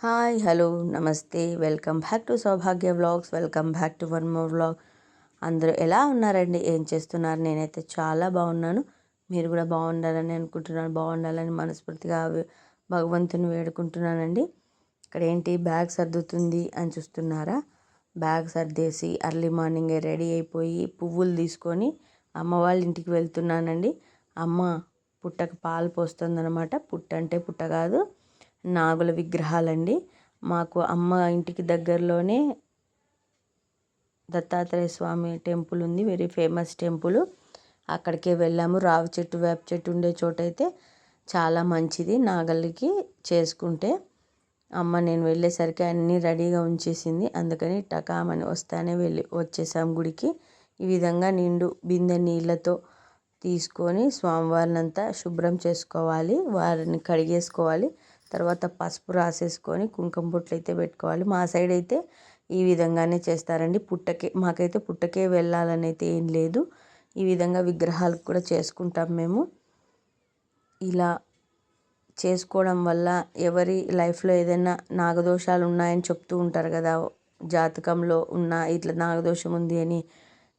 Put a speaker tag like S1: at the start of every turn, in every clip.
S1: Hi hello నమస్తే welcome back to Saubhagya vlogs. Welcome back to one more vlog. అందరూ ఎలా ఉన్నారండి? ఏం చేస్తున్నారు? నేనైతే చాలా బాగున్నాను. మీరు కూడా బాగుండాలని అనుకుంటున్నాను. బాగుండాలని మనస్ఫూర్తిగా భగవంతుని వేడుకుంటున్నానండి. ఇక్కడ ఏంటి బ్యాగ్ సర్దుతుంది అని చూస్తున్నారా? బ్యాగ్ సర్దేసి అర్లీ మార్నింగే రెడీ అయిపోయి పువ్వులు తీసుకొని అమ్మ వాళ్ళ ఇంటికి వెళ్తున్నానండి. అమ్మ పుట్టకు పాలు పోస్తుందన్నమాట. పుట్ట అంటే పుట్ట కాదు, నాగుల విగ్రహాలండి. మాకు అమ్మ ఇంటికి దగ్గరలోనే దత్తాత్రేయ స్వామి టెంపుల్ ఉంది, వెరీ ఫేమస్ టెంపుల్. అక్కడికే వెళ్ళాము. రావి చెట్టు వేప చెట్టు ఉండే చోట అయితే చాలా మంచిది నాగలికి చేసుకుంటే. అమ్మ నేను వెళ్ళేసరికి అన్నీ రెడీగా ఉంచేసింది. అందుకని టకామని వస్తానే వచ్చేసాం గుడికి. ఈ విధంగా నిండు బిందె నీళ్ళతో తీసుకొని స్వామివారిని అంతా శుభ్రం చేసుకోవాలి, వారిని కడిగేసుకోవాలి. తర్వాత పసుపు రాసేసుకొని కుంకుమ బొట్లు అయితే పెట్టుకోవాలి. మా సైడ్ అయితే ఈ విధంగానే చేస్తారండి. మాకైతే పుట్టకే వెళ్ళాలని అయితే ఏం లేదు. ఈ విధంగా విగ్రహాలకు కూడా చేసుకుంటాం మేము. ఇలా చేసుకోవడం వల్ల ఎవరి లైఫ్లో ఏదైనా నాగదోషాలు ఉన్నాయని చెప్తూ ఉంటారు కదా, జాతకంలో ఉన్న ఇట్లా నాగదోషం ఉంది అని.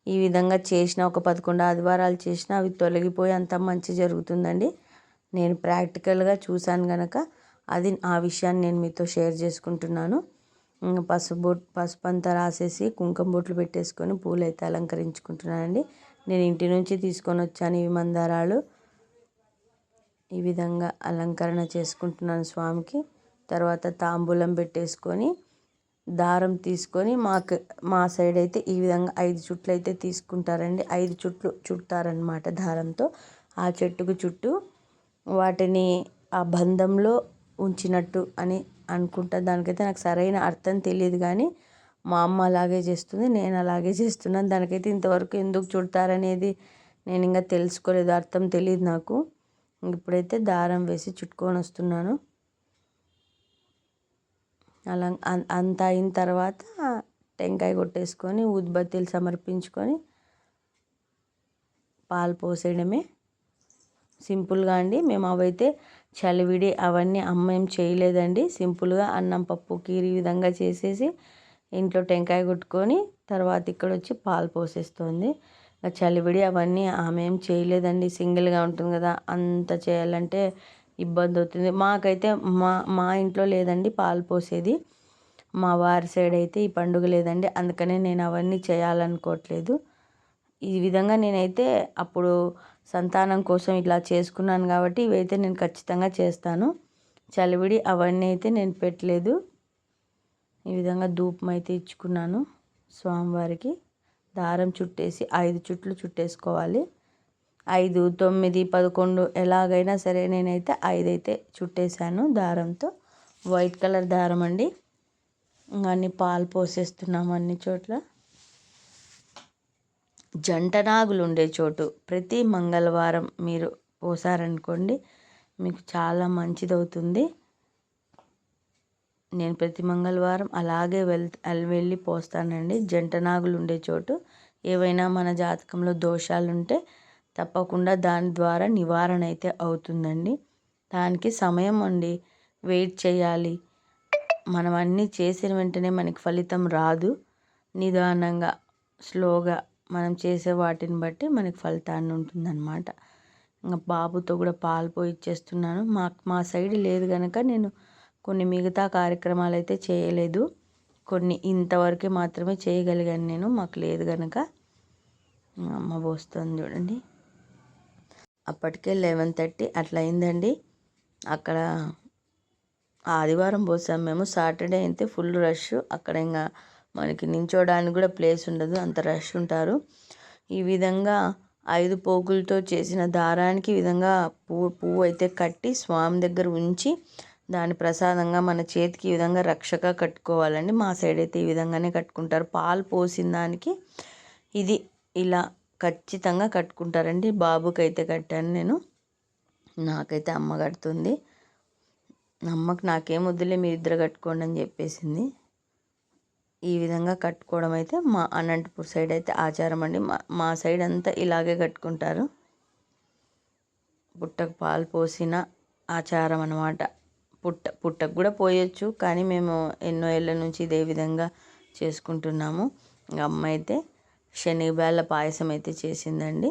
S1: ఈ విధంగా చేసిన ఒక 11 ఆదివారాలు చేసినా అవి తొలగిపోయి అంత మంచి జరుగుతుందండి. నేను ప్రాక్టికల్గా చూశాను కనుక ఆ విషయాన్ని నేను మీతో షేర్ చేసుకుంటున్నాను. పసుపు అంతా రాసేసి కుంకుమ బొట్లు పెట్టేసుకొని పూలు అయితే అలంకరించుకుంటున్నానండి. నేను ఇంటి నుంచి తీసుకొని వచ్చాను ఇవి మందారాలు. ఈ విధంగా అలంకరణ చేసుకుంటున్నాను స్వామికి. తర్వాత తాంబూలం పెట్టేసుకొని దారం తీసుకొని మా సైడ్ అయితే ఈ విధంగా 5 చుట్లు అయితే తీసుకుంటారండి. 5 చుట్లు చుడతారనమాట దారంతో. ఆ చెట్టుకు చుట్టూ వాటిని ఆ బంధంలో ఉంచినట్టు అని అనుకుంటా. దానికైతే నాకు సరైన అర్థం తెలియదు, కానీ మా అమ్మ అలాగే చేస్తుంది, నేను అలాగే చేస్తున్నాను. దానికైతే ఇంతవరకు ఎందుకు చుడతారనేది నేను ఇంకా తెలుసుకోలేదు, అర్థం తెలియదు నాకు. ఇప్పుడైతే దారం వేసి చుట్టుకొని వస్తున్నాను. అలా అంత అయిన తర్వాత టెంకాయ కొట్టేసుకొని ఊద్బత్తీలు సమర్పించుకొని పాలు పోసేయడమే. సింపుల్గా అండి. మేము అవైతే చలివిడి అవన్నీ అమ్మ ఏం చేయలేదండి. సింపుల్గా అన్నం పప్పు కీరి ఈ విధంగా చేసేసి ఇంట్లో టెంకాయ కొట్టుకొని తర్వాత ఇక్కడ వచ్చి పాలు పోసేస్తుంది. చలివిడి అవన్నీ ఆమె ఏం చేయలేదండి. సింగిల్గా ఉంటుంది కదా, అంత చేయాలంటే ఇబ్బంది అవుతుంది. మాకైతే మా ఇంట్లో లేదండి పాలు పోసేది. మా వారి సైడ్ అయితే ఈ పండుగ లేదండి. అందుకనే నేను అవన్నీ చేయాలనుకోవట్లేదు. ఈ విధంగా నేనైతే అప్పుడు సంతానం కోసం ఇలా చేసుకున్నాను కాబట్టి ఇవైతే నేను ఖచ్చితంగా చేస్తాను. చలివిడి అవన్నీ అయితే నేను పెట్టలేదు. ఈ విధంగా ధూపం అయితే ఇచ్చుకున్నాను స్వామివారికి. దారం చుట్టేసి 5 చుట్లు చుట్టేసుకోవాలి. 5, 9, 11 ఎలాగైనా సరే నేనైతే 5 అయితే చుట్టేసాను దారంతో. వైట్ కలర్ దారం అండి. అన్ని పాలు పోసేస్తున్నాము అన్ని చోట్ల. జంట నాగులు ఉండే చోటు ప్రతి మంగళవారం మీరు పోసారనుకోండి మీకు చాలా మంచిదవుతుంది. నేను ప్రతి మంగళవారం అలాగే వెళ్ళి పోస్తానండి. జంట నాగులు ఉండే చోటు ఏవైనా మన జాతకంలో దోషాలు ఉంటే తప్పకుండా దాని ద్వారా నివారణ అయితే అవుతుందండి. దానికి సమయం అండి, వెయిట్ చేయాలి. మనం అన్నీ చేసిన వెంటనే మనకి ఫలితం రాదు. నిదానంగా స్లోగా మనం చేసే వాటిని బట్టి మనకి ఫలితాన్ని ఉంటుందన్నమాట. ఇంకా బాబుతో కూడా పాలు పోయిచ్చేస్తున్నాను. మా సైడ్ లేదు కనుక నేను కొన్ని మిగతా కార్యక్రమాలు అయితే చేయలేదు. కొన్ని ఇంతవరకే మాత్రమే చేయగలిగాను నేను, మాకు లేదు కనుక. అమ్మ పోస్తుంది చూడండి. అప్పటికే 11:30 అట్లా అయిందండి. అక్కడ ఆదివారం పోసాం మేము. సాటర్డే అయితే ఫుల్ రష్. అక్కడ ఇంకా మనకి నించోడానికి కూడా ప్లేస్ ఉండదు, అంత రష్ ఉంటారు. ఈ విధంగా 5 పోగులతో చేసిన దారానికి ఈ విధంగా పువ్వు అయితే కట్టి స్వామి దగ్గర ఉంచి దాని ప్రసాదంగా మన చేతికి ఈ విధంగా రక్షగా కట్టుకోవాలండి. మా సైడ్ అయితే ఈ విధంగానే కట్టుకుంటారు. పాలు పోసిన దానికి ఇది ఇలా ఖచ్చితంగా కట్టుకుంటారండి. బాబుకి అయితే కట్టాను నేను, నాకైతే అమ్మ కడుతుంది. అమ్మకి నాకేం వద్దులే మీరిద్దరు కట్టుకోండి అని చెప్పేసింది. ఈ విధంగా కట్టుకోవడం అయితే మా అనంతపూర్ సైడ్ అయితే ఆచారం అండి. మా సైడ్ అంతా ఇలాగే కట్టుకుంటారు. పుట్టకు పాలు పోసిన ఆచారం అన్నమాట. పుట్టకు కూడా పోయొచ్చు, కానీ మేము ఎన్నో ఏళ్ళ నుంచి ఇదే విధంగా చేసుకుంటున్నాము. అమ్మ అయితే శనగబ్యాళ్ళ పాయసం అయితే చేసిందండి,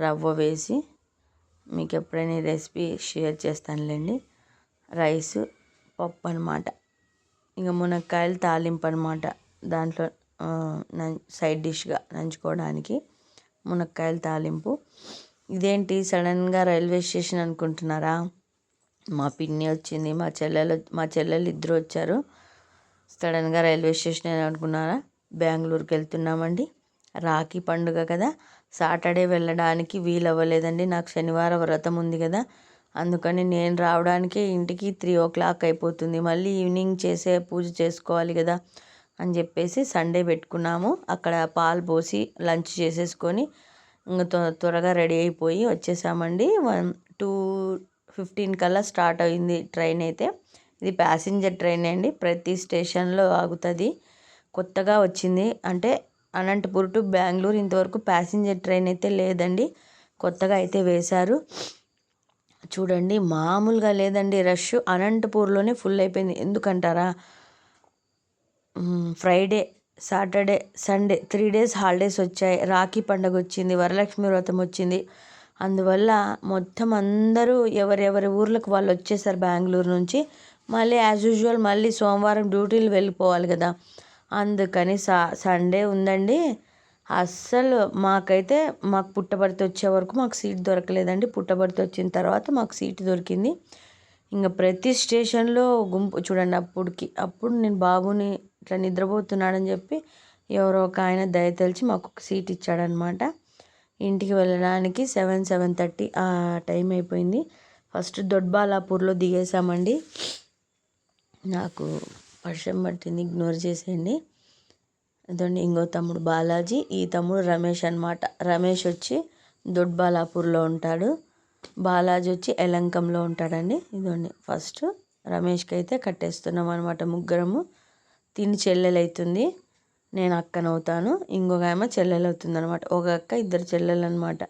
S1: రవ్వ వేసి. మీకు ఎప్పుడైనా ఈ రెసిపీ షేర్ చేస్తానులేండి. రైస్, పప్పు అనమాట. ఇక మునక్కాయలు తాలింపు అనమాట. దాంట్లో సైడ్ డిష్గా నంచుకోవడానికి మునక్కాయల తాలింపు. ఇదేంటి సడన్గా రైల్వే స్టేషన్ అనుకుంటున్నారా? మా పిన్ని వచ్చింది, మా చెల్లెలు ఇద్దరు వచ్చారు. సడన్గా రైల్వే స్టేషన్ అనుకున్నారా? బెంగళూరుకి వెళ్తున్నామండి. రాఖీ పండుగ కదా, సాటర్డే వెళ్ళడానికి వీలు అవ్వలేదండి. నాకు శనివారం వ్రతం ఉంది కదా, అందుకని నేను రావడానికి ఇంటికి 3 o'clock అయిపోతుంది. మళ్ళీ ఈవినింగ్ పూజ చేసుకోవాలి కదా అని చెప్పేసి సండే పెట్టుకున్నాము. అక్కడ పాలు పోసి లంచ్ చేసేసుకొని ఇంకా త్వరగా రెడీ అయిపోయి వచ్చేసామండి. 2:15 కల్లా స్టార్ట్ అయింది ట్రైన్ అయితే. ఇది ప్యాసింజర్ ట్రైన్ అండి, ప్రతి స్టేషన్లో ఆగుతుంది. కొత్తగా వచ్చింది, అంటే అనంతపూర్ టు బెంగళూరు ఇంతవరకు ప్యాసింజర్ ట్రైన్ అయితే లేదండి, కొత్తగా అయితే వేశారు. చూడండి మామూలుగా లేదండి రష్. అనంతపూర్లోనే ఫుల్ అయిపోయింది. ఎందుకంటారా? Friday, Saturday, Sunday 3 days holidays వచ్చాయి. రాఖీ పండుగ వచ్చింది, వరలక్ష్మి వ్రతం వచ్చింది. అందువల్ల మొత్తం అందరూ ఎవరెవరి ఊర్లకు వాళ్ళు వచ్చేసారు బెంగళూరు నుంచి. మళ్ళీ యాజ్ యూజువల్ మళ్ళీ సోమవారం డ్యూటీలు వెళ్ళిపోవాలి కదా, అందుకని సండే ఉందండి. అస్సలు మాకు పుట్టబర్తి వచ్చే వరకు మాకు సీట్ దొరకలేదండి. పుట్టబర్తి వచ్చిన తర్వాత మాకు సీట్ దొరికింది. ఇంకా ప్రతి స్టేషన్లో గుంపు చూడండి. అప్పుడు నేను బాబుని ఇట్లా నిద్రపోతున్నాడని చెప్పి ఎవరో ఒక ఆయన దయతలిచి మాకు ఒక సీట్ ఇచ్చాడనమాట. ఇంటికి వెళ్ళడానికి 7:30 ఆ టైం అయిపోయింది. ఫస్ట్ దొడ్బాలాపూర్లో దిగేసామండి. నాకు వర్షం పట్టింది, ఇగ్నోర్ చేసేయండి. అదండి ఇంకో తమ్ముడు బాలాజీ, ఈ తమ్ముడు రమేష్ అనమాట. రమేష్ వచ్చి దొడ్బాలాపూర్లో ఉంటాడు, బాలాజీ వచ్చి యలంకంలో ఉంటాడండి. ఇదండి ఫస్ట్ రమేష్కి అయితే కట్టేస్తున్నాం అనమాట. ముగ్గురము. తిని చెల్లెలు అవుతుంది, నేను అక్కనవుతాను, ఇంకొక ఆమె చెల్లెలు అవుతుంది అనమాట. ఒక అక్క, ఇద్దరు చెల్లెలు అనమాట.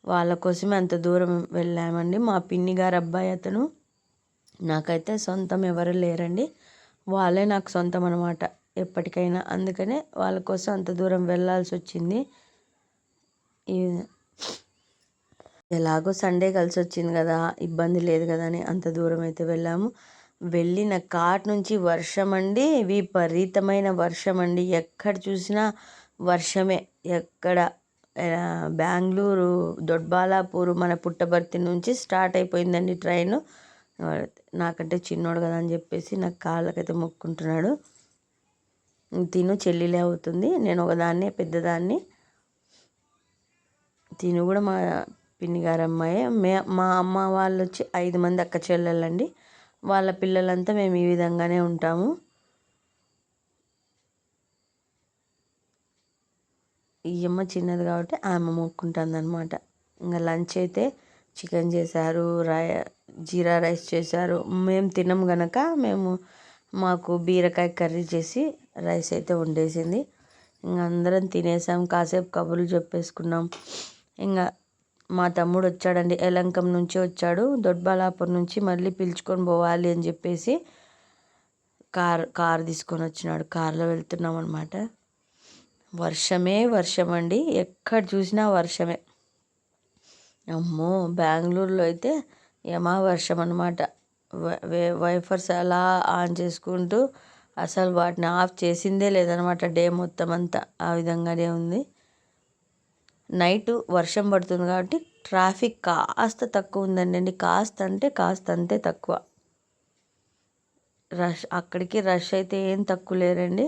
S1: వాళ్ళ కోసమే అంత దూరం వెళ్ళామండి. మా పిన్ని గారు అబ్బాయి అతను. నాకైతే సొంతం ఎవరు లేరండి, వాళ్ళే నాకు సొంతం అనమాట ఎప్పటికైనా. అందుకనే వాళ్ళ కోసం అంత దూరం వెళ్ళాల్సి వచ్చింది. ఎలాగో సండే కలిసి వచ్చింది కదా, ఇబ్బంది లేదు కదా అని అంత దూరం అయితే వెళ్ళాము. వెళ్ళిన కాట్ నుంచి వర్షం అండి, విపరీతమైన వర్షం అండి. ఎక్కడ చూసినా వర్షమే. ఎక్కడ బెంగళూరు, దొడ్బాలాపూర్, మన పుట్టబర్తి నుంచి స్టార్ట్ అయిపోయిందండి ట్రైన్. నాకంటే చిన్నోడు కదా అని చెప్పేసి నాకు కాళ్ళకైతే మొక్కుంటున్నాడు. తిను చెల్లిలే అవుతుంది, నేను ఒకదాన్నే పెద్దదాన్ని. తిను కూడా మా పిన్ని గారు అమ్మాయి. మా అమ్మ వాళ్ళు వచ్చి 5 మంది అక్క చెల్లెళ్ళండి. వాళ్ళ పిల్లలంతా మేము ఈ విధంగానే ఉంటాము. ఈ అమ్మ చిన్నది కాబట్టి ఆమె మొక్కుంటుంది అనమాట. ఇంకా లంచ్ అయితే చికెన్ చేశారు, జీరా రైస్ చేశారు. మేము తినం గనక మాకు బీరకాయ కర్రీ చేసి రైస్ అయితే వండేసింది. ఇంకా అందరం తినేసాం, కాసేపు కబుర్లు చెప్పేసుకున్నాం. ఇంకా మా తమ్ముడు వచ్చాడండి, యలంకం నుంచి వచ్చాడు. దొడ్బాలాపూర్ నుంచి మళ్ళీ పిలుచుకొని పోవాలి అని చెప్పేసి కార్ తీసుకొని వచ్చినాడు. కార్లో వెళ్తున్నాం అనమాట. వర్షమే వర్షం అండి, ఎక్కడ చూసినా వర్షమే. అమ్మో, బెంగళూరులో అయితే యమా వర్షం అనమాట. వైఫర్స్ అలా ఆన్ చేసుకుంటూ అసలు వాటిని ఆఫ్ చేసిందే లేదనమాట. డే మొత్తం అంతా ఆ విధంగానే ఉంది. నైట్ వర్షం పడుతుంది కాబట్టి ట్రాఫిక్ కాస్త తక్కువ ఉందండి. కాస్త అంతే తక్కువ. అక్కడికి రష్ అయితే ఏం తక్కువ లేరండి.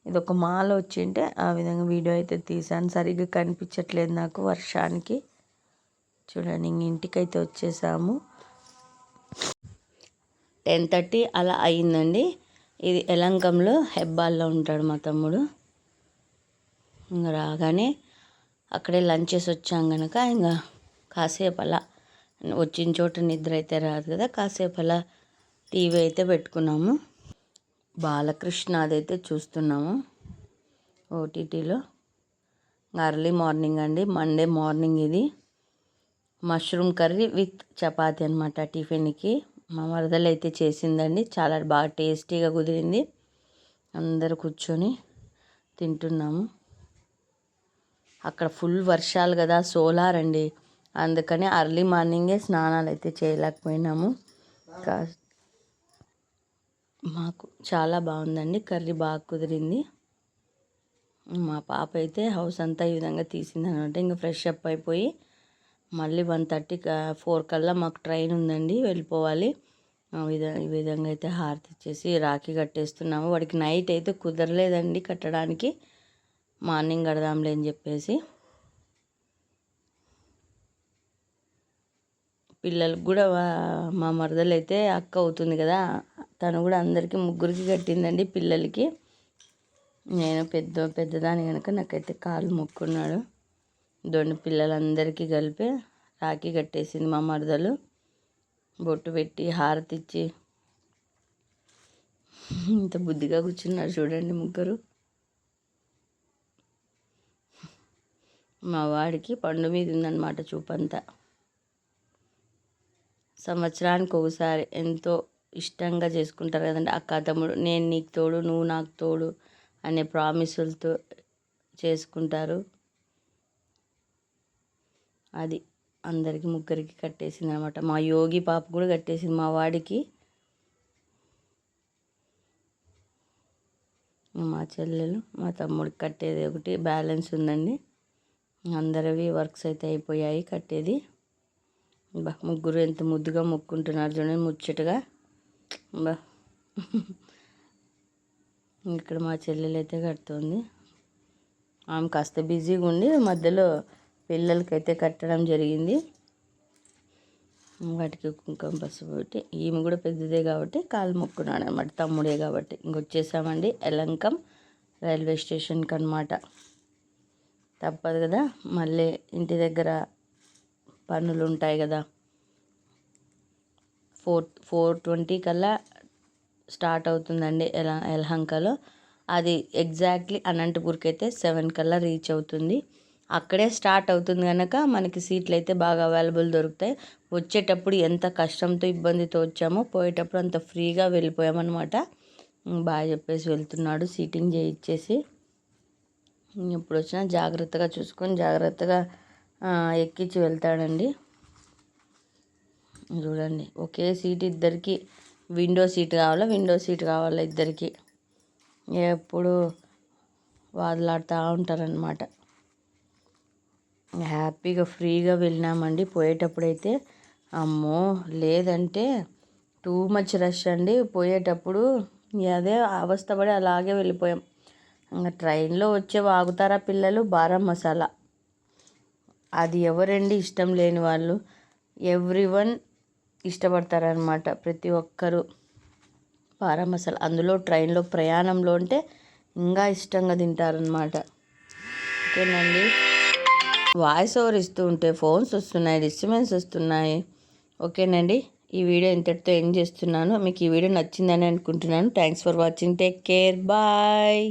S1: ఇది ఒక మాల వచ్చింటే ఆ విధంగా వీడియో అయితే తీసాను. సరిగ్గా కనిపించట్లేదు నాకు వర్షానికి. చూడండి ఇంటికైతే వచ్చేసాము. 10:30 అలా అయిందండి. ఇది యలంకంలో హెబ్బాల్లో ఉంటాడు మా తమ్ముడు. ఇంకా రాగానే అక్కడే లంచ్ చేసి వచ్చాం కనుక ఇంకా కాసేపు అలా వచ్చిన చోట నిద్ర అయితే రాదు కదా, కాసేపు అలా టీవీ అయితే పెట్టుకున్నాము. బాలకృష్ణ అదైతే చూస్తున్నాము ఓటీటీలో. అర్లీ మార్నింగ్ అండి, మండే మార్నింగ్. ఇది మష్రూమ్ కర్రీ విత్ చపాతీ అనమాట టిఫిన్కి. మా మరదలు అయితే చేసిందండి, చాలా బాగా టేస్టీగా కుదిరింది. అందరు కూర్చొని తింటున్నాము. అక్కడ ఫుల్ వర్షాలు కదా, సోలార్ అండి, అందుకని అర్లీ మార్నింగే స్నానాలు అయితే చేయలేకపోయినాము. మాకు చాలా బాగుందండి, కర్రీ బాగా కుదిరింది. మా పాప అయితే హౌస్ అంతా ఈ విధంగా తీసిందనమాట. ఇంకా ఫ్రెష్ అప్ అయిపోయి మళ్ళీ 1:30 4 కల్లా మాకు ట్రైన్ ఉందండి, వెళ్ళిపోవాలి. ఈ విధంగా అయితే హారతి ఇచ్చేసి రాఖీ కట్టేస్తున్నాము. వాడికి నైట్ అయితే కుదరలేదండి కట్టడానికి, మార్నింగ్ కడదాంలే అని చెప్పేసి. పిల్లలకు కూడా మా మరదలు అయితే అక్క అవుతుంది కదా, తను కూడా అందరికీ ముగ్గురికి కట్టిందండి పిల్లలకి. నేను పెద్దదాని కనుక నాకైతే కాలు మొక్కున్నాడు. దొండి పిల్లలందరికీ కలిపి రాఖీ కట్టేసింది మా మరదలు. బొట్టు పెట్టి హారతి ఇచ్చి ఇంత బుద్ధిగా కూర్చున్నారు చూడండి ముగ్గురు. మా వాడికి పండు మీద ఉందన్నమాట చూపంతా. సంవత్సరానికి ఒకసారి ఎంతో ఇష్టంగా చేసుకుంటారు కదండి అక్క తమ్ముడు, నేను నీకు తోడు నువ్వు నాకు తోడు అనే ప్రామిసులతో చేసుకుంటారు. అది అందరికి ముగ్గురికి కట్టేసింది అనమాట. మా యోగి పాప కూడా కట్టేసింది మా వాడికి. మా చెల్లెలు మా తమ్ముడికి కట్టేది ఒకటి బ్యాలెన్స్ ఉందండి. అందరివి వర్క్స్ అయితే అయిపోయాయి కట్టేది. ముగ్గురు ఎంత ముద్దుగా మొక్కుంటున్నారు చూడండి, ముచ్చటగా. బా ఇక్కడ మా చెల్లెలు అయితే కడుతుంది. ఆమె కాస్త బిజీగా ఉండి మధ్యలో పిల్లలకైతే కట్టడం జరిగింది. వాటికి కుంకుమ పసుపు పెట్టి, ఈమె కూడా పెద్దదే కాబట్టి కాలు మొక్కున్నాడు అనమాట, తమ్ముడే కాబట్టి. ఇంకొచ్చేసామండి యలంకం రైల్వే స్టేషన్కి అనమాట. తప్పదు కదా, మళ్ళీ ఇంటి దగ్గర పనులు ఉంటాయి కదా. 4:20 కల్లా స్టార్ట్ అవుతుందండి యలహంకలో. అది ఎగ్జాక్ట్లీ అనంతపూర్కి అయితే 7 కల్లా రీచ్ అవుతుంది. అక్కడే స్టార్ట్ అవుతుంది కనుక మనకి సీట్లు అయితే బాగా అవైలబుల్ దొరుకుతాయి. వచ్చేటప్పుడు ఎంత కష్టంతో ఇబ్బందితో వచ్చామో, పోయేటప్పుడు అంత ఫ్రీగా వెళ్ళిపోయామన్నమాట. బాగా చెప్పేసి వెళ్తున్నాడు, సీటింగ్ చేయించేసి. ఎప్పుడు వచ్చినా జాగ్రత్తగా చూసుకొని జాగ్రత్తగా ఎక్కించి వెళ్తాడండి. చూడండి, ఒకే సీట్ ఇద్దరికి, విండో సీట్ కావాలా ఇద్దరికి. ఎప్పుడు వాదులాడుతూ ఉంటారనమాట. హ్యాపీగా ఫ్రీగా వెళ్ళినామండి. పోయేటప్పుడైతే అమ్మో లేదంటే టూ మచ్ రష్ అండి. పోయేటప్పుడు అదే అవస్థపడి అలాగే వెళ్ళిపోయాం. ఇంకా ట్రైన్లో వచ్చే ఆగుతారా పిల్లలు, బారా మసాలా. అది ఎవరండి ఇష్టం లేని వాళ్ళు, ఎవ్రీవన్ ఇష్టపడతారనమాట, ప్రతి ఒక్కరూ బారా మసాలా. అందులో ట్రైన్లో ప్రయాణంలో అంటే ఇంకా ఇష్టంగా తింటారనమాట. ఓకేనండి, వాయిస్ ఓవర్ ఇస్తూ ఉంటే ఫోన్స్ వస్తున్నాయి, డిస్టర్బెన్స్ వస్తున్నాయి. ఓకేనండి, ఈ వీడియో ఇంతటితో ఎండ్ చేస్తున్నాను. మీకు ఈ వీడియో నచ్చిందని అనుకుంటున్నాను. Thanks for watching. Take care, bye.